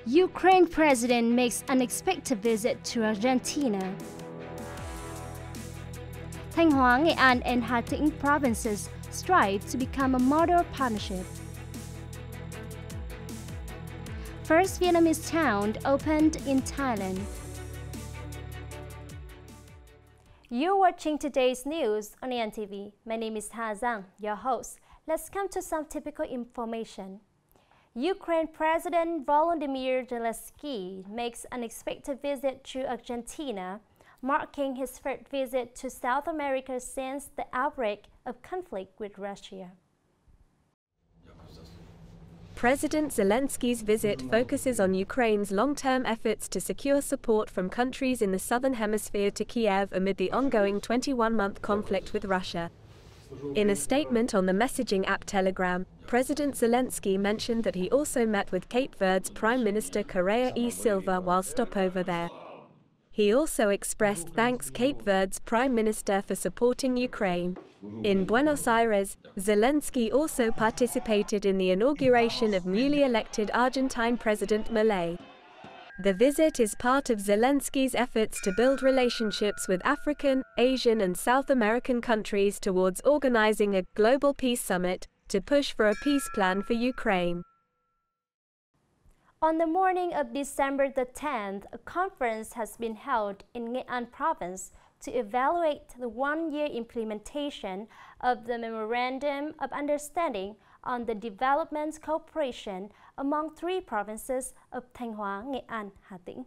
Ukraine president makes unexpected visit to Argentina. Thanh Hoa, Nghệ An, and Hà provinces strive to become a model partnership. First Vietnamese town opened in Thailand. You're watching today's news on Nghệ An TV. My name is Đăng, your host. Let's come to some typical information. Ukraine President Volodymyr Zelensky makes an unexpected visit to Argentina, marking his first visit to South America since the outbreak of conflict with Russia. President Zelensky's visit focuses on Ukraine's long-term efforts to secure support from countries in the southern hemisphere to Kiev amid the ongoing 21-month conflict with Russia. In a statement on the messaging app Telegram, President Zelensky mentioned that he also met with Cape Verde's Prime Minister Correa e Silva while stopover there. He also expressed thanks Cape Verde's Prime Minister for supporting Ukraine. In Buenos Aires, Zelensky also participated in the inauguration of newly elected Argentine President Milei. The visit is part of Zelensky's efforts to build relationships with African, Asian, and South American countries towards organizing a global peace summit to push for a peace plan for Ukraine. On the morning of December the 10th, a conference has been held in Nghệ An province to evaluate the one-year implementation of the Memorandum of Understanding on the Development Cooperation among three provinces of Thanh Hoa, Nghệ An, Hà Tĩnh.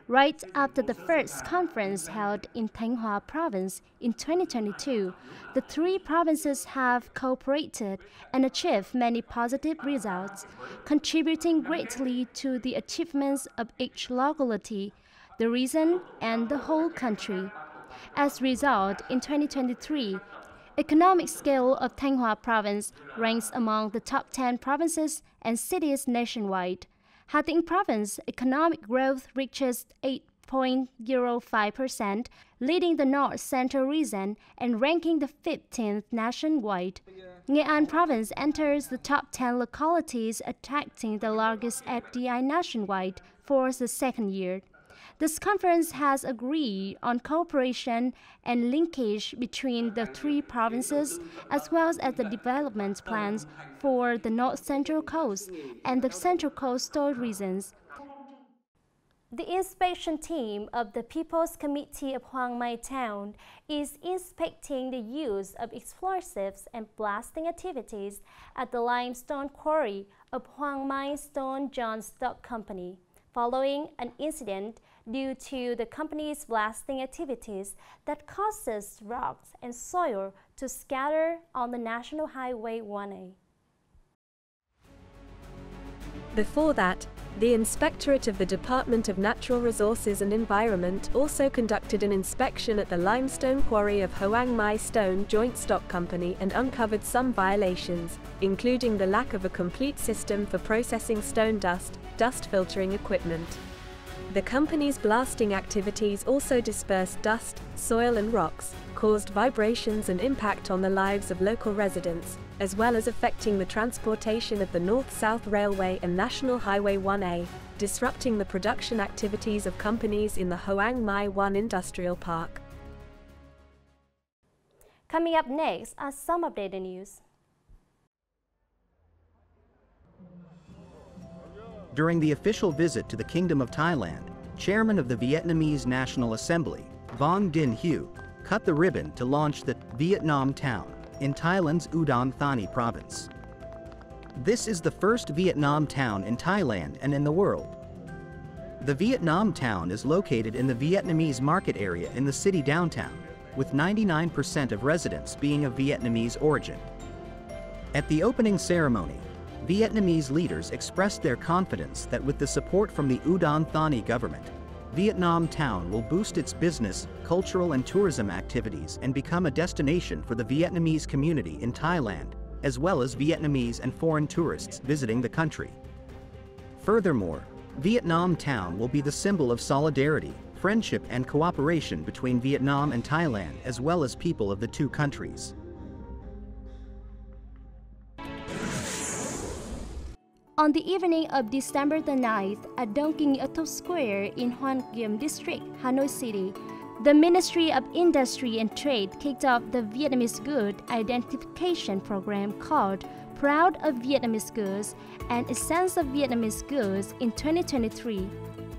Right after the first conference held in Thanh Hoa province in 2022, the three provinces have cooperated and achieved many positive results, contributing greatly to the achievements of each locality, the region, and the whole country. As a result, in 2023, economic scale of Thanh Hoa province ranks among the top 10 provinces and cities nationwide. Hà Tĩnh province economic growth reaches 8.05%, leading the North Central region and ranking the 15th nationwide. Nghệ An province enters the top 10 localities, attracting the largest FDI nationwide for the second year. This conference has agreed on cooperation and linkage between the three provinces, as well as the development plans for the North Central Coast and the Central Coastal regions. The inspection team of the People's Committee of Hoàng Mai Town is inspecting the use of explosives and blasting activities at the limestone quarry of Hoàng Mai Stone John Stock Company, following an incident due to the company's blasting activities that causes rocks and soil to scatter on the National Highway 1A. Before that, the Inspectorate of the Department of Natural Resources and Environment also conducted an inspection at the limestone quarry of Hoàng Mai Stone Joint Stock Company and uncovered some violations, including the lack of a complete system for processing stone dust filtering equipment. The company's blasting activities also dispersed dust, soil and rocks, caused vibrations and impact on the lives of local residents, as well as affecting the transportation of the North-South Railway and National Highway 1A, disrupting the production activities of companies in the Hoàng Mai 1 Industrial Park. Coming up next are some updated news. During the official visit to the Kingdom of Thailand, Chairman of the Vietnamese National Assembly, Vong Dinh Hue, cut the ribbon to launch the Vietnam Town in Thailand's Udon Thani province. This is the first Vietnam town in Thailand and in the world. The Vietnam Town is located in the Vietnamese market area in the city downtown, with 99% of residents being of Vietnamese origin. At the opening ceremony, Vietnamese leaders expressed their confidence that with the support from the Udon Thani government, Vietnam Town will boost its business, cultural and tourism activities and become a destination for the Vietnamese community in Thailand, as well as Vietnamese and foreign tourists visiting the country. Furthermore, Vietnam Town will be the symbol of solidarity, friendship and cooperation between Vietnam and Thailand, as well as people of the two countries. On the evening of December the 9th at Đăng Square in Hoàn Kiếm District, Hanoi City, the Ministry of Industry and Trade kicked off the Vietnamese Good Identification Program called Proud of Vietnamese Goods and Essence of Vietnamese Goods in 2023.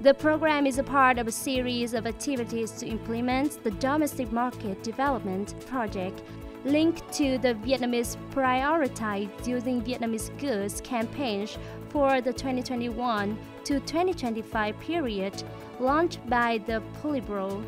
The program is a part of a series of activities to implement the Domestic Market Development Project linked to the Vietnamese Prioritized Using Vietnamese Goods campaigns for the 2021 to 2025 period, launched by the Politburo.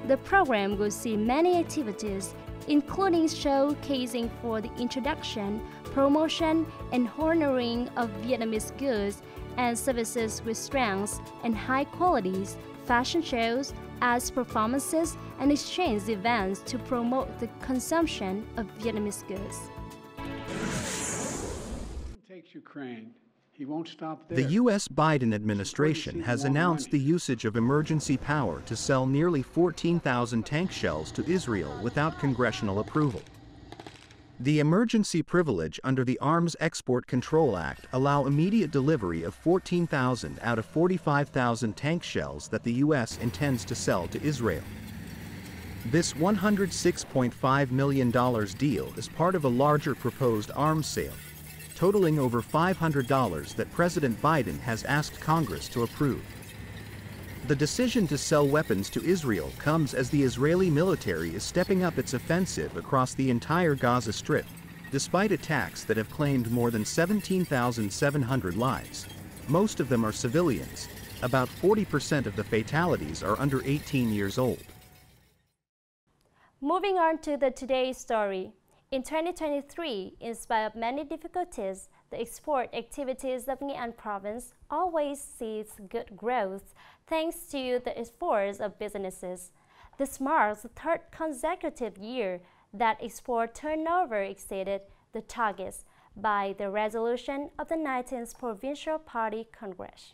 The program will see many activities, including showcasing for the introduction, promotion, and honoring of Vietnamese goods and services with strengths and high qualities, fashion shows, arts performances, and exchange events to promote the consumption of Vietnamese goods. Takes Ukraine. He won't stop there. The U.S. Biden administration has announced the usage of emergency power to sell nearly 14,000 tank shells to Israel without congressional approval. The emergency privilege under the Arms Export Control Act allow immediate delivery of 14,000 out of 45,000 tank shells that the U.S. intends to sell to Israel. This $106.5 million deal is part of a larger proposed arms sale, totaling over $500 that President Biden has asked Congress to approve. The decision to sell weapons to Israel comes as the Israeli military is stepping up its offensive across the entire Gaza Strip, despite attacks that have claimed more than 17,700 lives. Most of them are civilians. About 40% of the fatalities are under 18 years old. Moving on to today's story. In 2023, in spite of many difficulties, the export activities of Nghệ An province always sees good growth thanks to the efforts of businesses. This marks the third consecutive year that export turnover exceeded the targets by the resolution of the 19th Provincial Party Congress.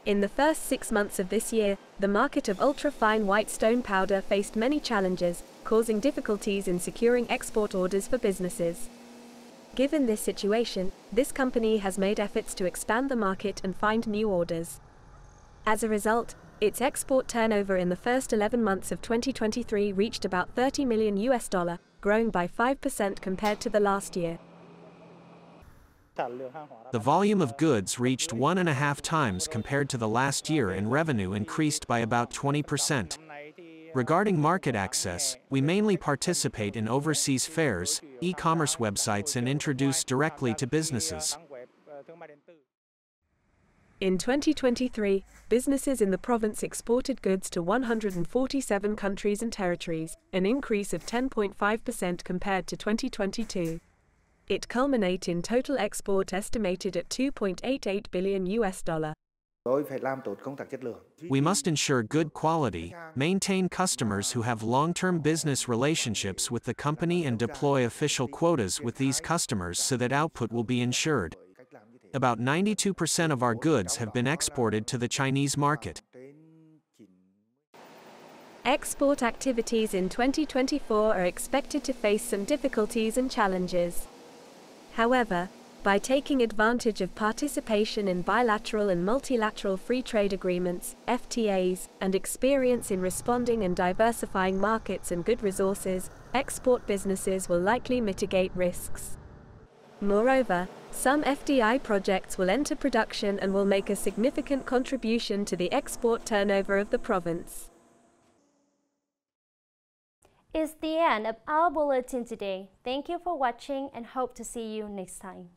In the first 6 months of this year, the market of ultra-fine white stone powder faced many challenges, causing difficulties in securing export orders for businesses. Given this situation, this company has made efforts to expand the market and find new orders. As a result, its export turnover in the first 11 months of 2023 reached about $30 million, growing by 5% compared to the last year. The volume of goods reached 1.5 times compared to the last year and revenue increased by about 20%. Regarding market access, we mainly participate in overseas fairs, e-commerce websites and introduce directly to businesses. In 2023, businesses in the province exported goods to 147 countries and territories, an increase of 10.5% compared to 2022. It culminated in total export estimated at $2.88 billion. We must ensure good quality, maintain customers who have long-term business relationships with the company and deploy official quotas with these customers so that output will be ensured. About 92% of our goods have been exported to the Chinese market. Export activities in 2024 are expected to face some difficulties and challenges. However, by taking advantage of participation in bilateral and multilateral free trade agreements, FTAs, and experience in responding and diversifying markets and good resources, export businesses will likely mitigate risks. Moreover, some FDI projects will enter production and will make a significant contribution to the export turnover of the province. It's the end of our bulletin today. Thank you for watching and hope to see you next time.